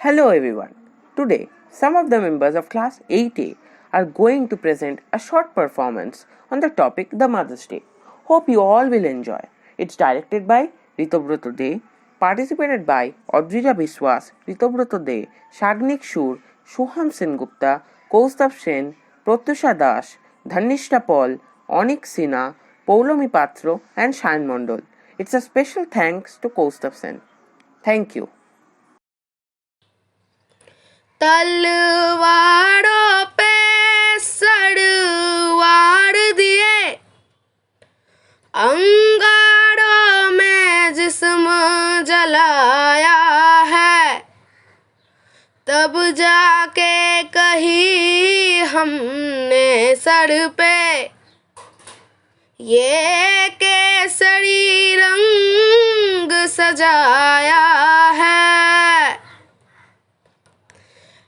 Hello everyone. Today, some of the members of class 8A are going to present a short performance on the topic the Mother's Day. Hope you all will enjoy. It's directed by Ritobroto De, participated by Audrija Biswas, Ritobroto De, Shagnik Shur, Shoham Sengupta, Kaustav Sen, Protyusha Das, Dhanishta Paul, Onyx Sinha, Poulomi Patro and Shayan Mondol. It's a special thanks to Kaustav Sen. Thank you. तलवारों पे सड़वार दिए, अंगारों में जिस्म जलाया है, तब जाके कही हमने सर पे ये केसरी रंग सजाया है।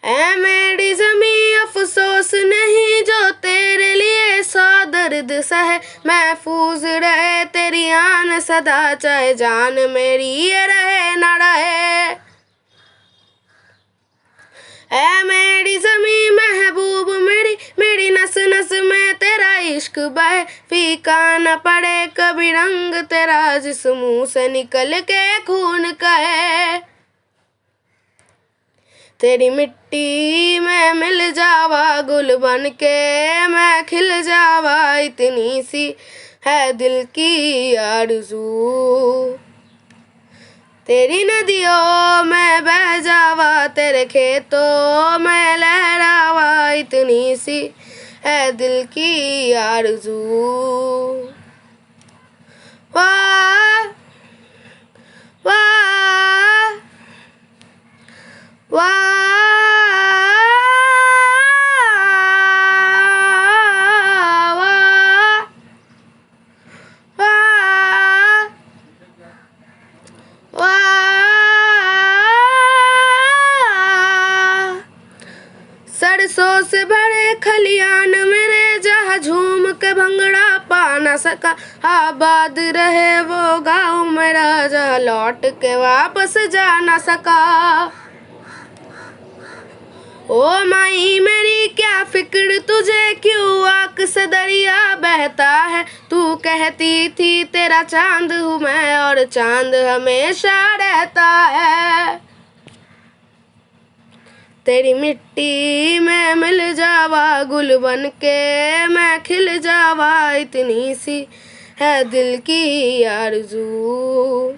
ऐ मेरी ज़मीं अफसोस नहीं जो तेरे लिए सौ दर्द सहे, महफूज रहे तेरी आन सदा, चाहे जान मेरी ये रहे न रहे। ऐ मेरी ज़मीं महबूब मेरी नस नस में तेरा इश्क बहे, फीका न पड़े कभी रंग तेरा जिस मुंह से निकल के खून कहे। तेरी मिट्टी में मिल जावा गुल बन के मैं खिल जावा, इतनी सी है दिल की आरज़ू। तेरी नदियों में बह जावा, तेरे खेतों में लहरावा, इतनी सी है दिल की आरज़ू। वाह वाह वाह सरसों से भरे खलियान मेरे, जहाँ झूम के भंगड़ा पा न सका, आबाद रहे वो गाँव मेरा जहाँ लौट के वापस जा न सका। ओ माई मेरी क्या फिक्र तुझे, क्यों आँख से दरिया बहता है, तू कहती थी तेरा चांद हूँ मैं और चांद हमेशा रहता है। तेरी मिट्टी में मिल जावा गुल बन के मैं खिल जावा, इतनी सी है दिल की आरज़ू।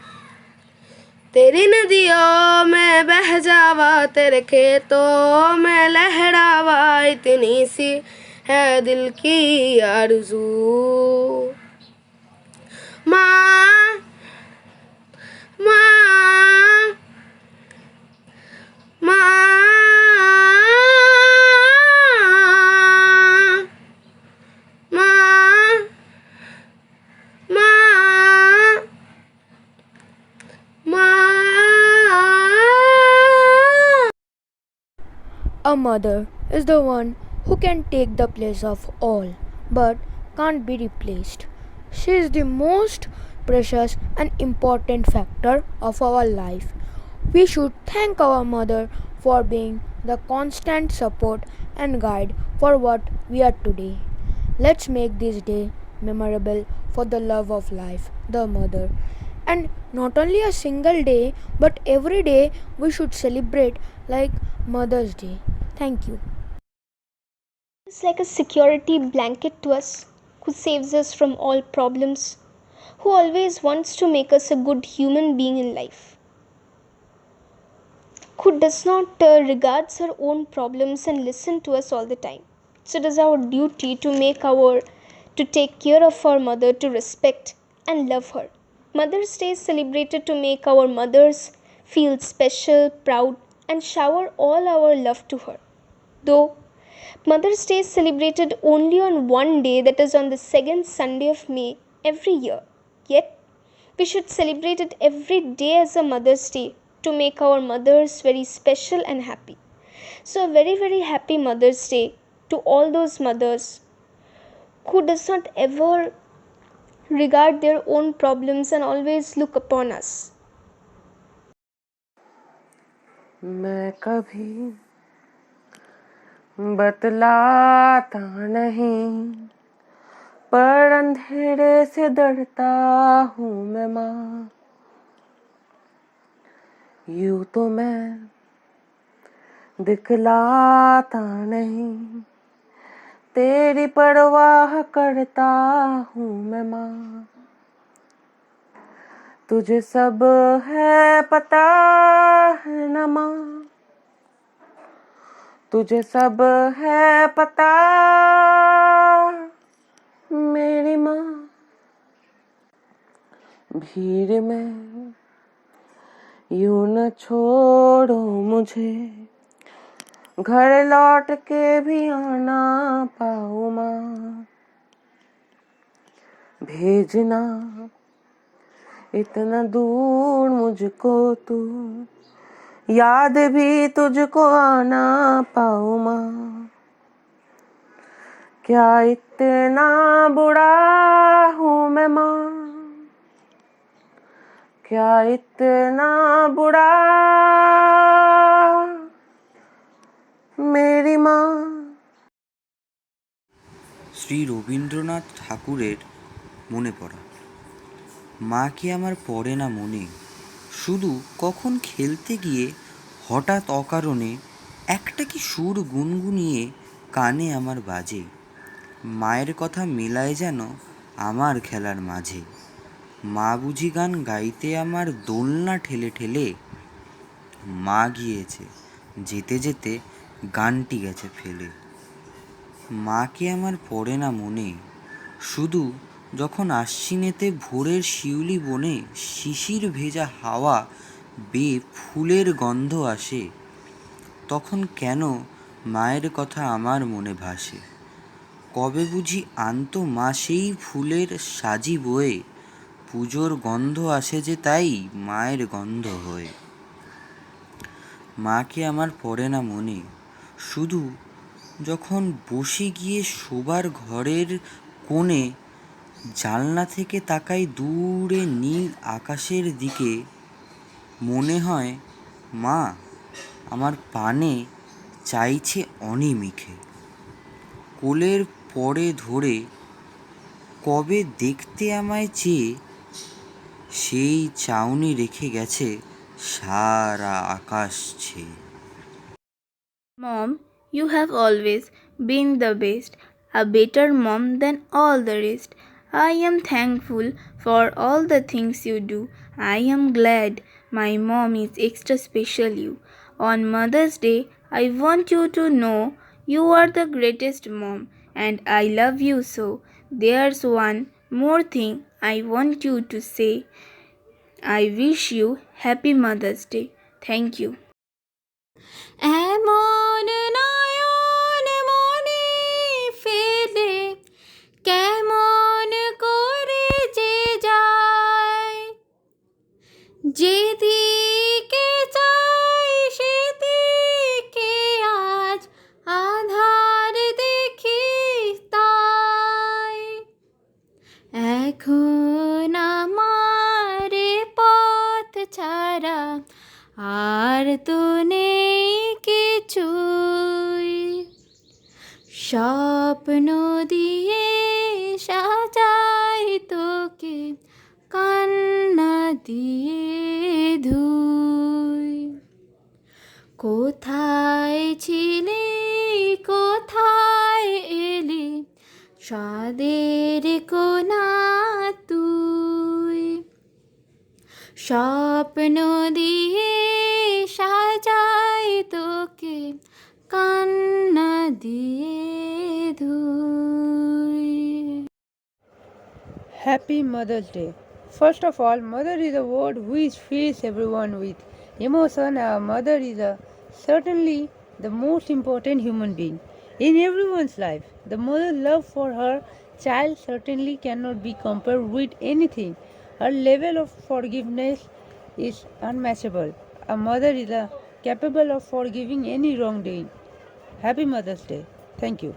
तेरी नदियों में बह जावा, तेरे खेतों में लहरावा, इतनी सी है दिल की आरज़ू। माँ माँ माँ A mother is the one who can take the place of all but can't be replaced. She is the most precious and important factor of our life. We should thank our mother for being the constant support and guide for what we are today. Let's make this day memorable for the love of life, the mother. And not only a single day, but every day we should celebrate like Mother's Day. Thank you. It's like a security blanket to us, who saves us from all problems, who always wants to make us a good human being in life, who does not regards her own problems and listen to us all the time. So it is our duty to take care of our mother, to respect and love her. Mother's Day is celebrated to make our mothers feel special, proud and shower all our love to her. Though Mother's Day is celebrated only on one day, that is on the second Sunday of May every year. Yet, we should celebrate it every day as a Mother's Day to make our mothers very special and happy. So, a very, very happy Mother's Day to all those mothers who does not ever regard their own problems and always look upon us. मैं कभी बतलाता नहीं, पर अंधेरे से डरता हूँ मैं माँ। यूं तो मैं दिखलाता नहीं, तेरी परवाह करता हूँ मैं माँ। तुझे सब है पता है न माँ, तुझे सब है पता मेरी माँ। भीड़ में यूं न छोड़ो मुझे, घर लौट के भी आना पाऊँ माँ। भेजना इतना दूर मुझको तू, याद भी तुझको आना पाऊँ माँ। क्या इतना बुरा हूँ मैं माँ, क्या इतना बुरा मेरी माँ। শ্রী রবীন্দ্রনাথ ঠাকুরের মনে পড়া। মা কি আমার পড়ে না মনে, শুধু কখন খেলতে গিয়ে হঠাৎ অকারণে একটা কি সুর গুনগুনিয়ে কানে আমার বাজে। মায়ের কথা মেলায় যেন আমার খেলার মাঝে। মা বুঝি গান গাইতে আমার দোলনা ঠেলে ঠেলে, মা গিয়েছে যেতে যেতে গানটি গেছে ফেলে। মা কি আমার পড়ে না মনে, শুধু যখন আশ্বিনেতে ভোরের শিউলি বনে শিশির ভেজা হাওয়া বেয়ে ফুলের গন্ধ আসে, তখন কেন মায়ের কথা আমার মনে ভাসে। কবে বুঝি আনতো মা সেই ফুলের সাজি বয়ে, পুজোর গন্ধ আসে যে তাই মায়ের গন্ধ হয়ে। মা কি আমার পড়ে না মনে, শুধু যখন বসে গিয়ে শোবার ঘরের কোণে জানলা থেকে তাকাই দূরে নীল আকাশের দিকে, মনে হয় মা আমার পানে চাইছে অনিমিষে। কোলের পরে ধরে কবে দেখতে আমায় চেয়ে, সেই চাউনি রেখে গেছে সারা আকাশ ছেয়ে। Mom, you have always been the best, a better mom than all the rest. I am thankful for all the things you do. I am glad my mom is extra special you. On Mother's Day, I want you to know you are the greatest mom and I love you so. There's one more thing I want you to say. I wish you happy Mother's Day. Thank you. এমন নয়ন মনে ফেলে কেমন করে যে যায়, যেদিকে চাই সেদিকে আজ আধার দেখি তাই। এখন আমার পথ ছাড়া আর তো নেই কিছুই, স্বপ্ন দিয়ে সাজাই তোকে কান্না দিয়ে ধুই। কোথায় ছিলি কোথায় এলি সাদের কোনা তুই, স্বপ্ন দিয়ে সাজাই তোকে কান্না দিয়ে ধুই। Happy Mother's Day. First of all, mother is a word which fills everyone with emotion. Our mother is certainly the most important human being in everyone's life. The mother's love for her child certainly cannot be compared with anything. Her level of forgiveness is unmatchable. A mother is capable of forgiving any wrongdoing. Happy Mother's Day. Thank you.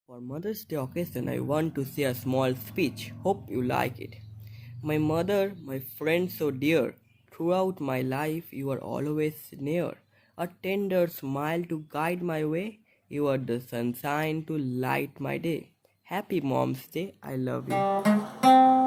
For Mother's Day occasion, I want to say a small speech. Hope you like it. My mother, my friend so dear, Throughout my life, you are always near. A tender smile to guide my way. You are the sunshine to light my day. Happy Mom's Day. I love you.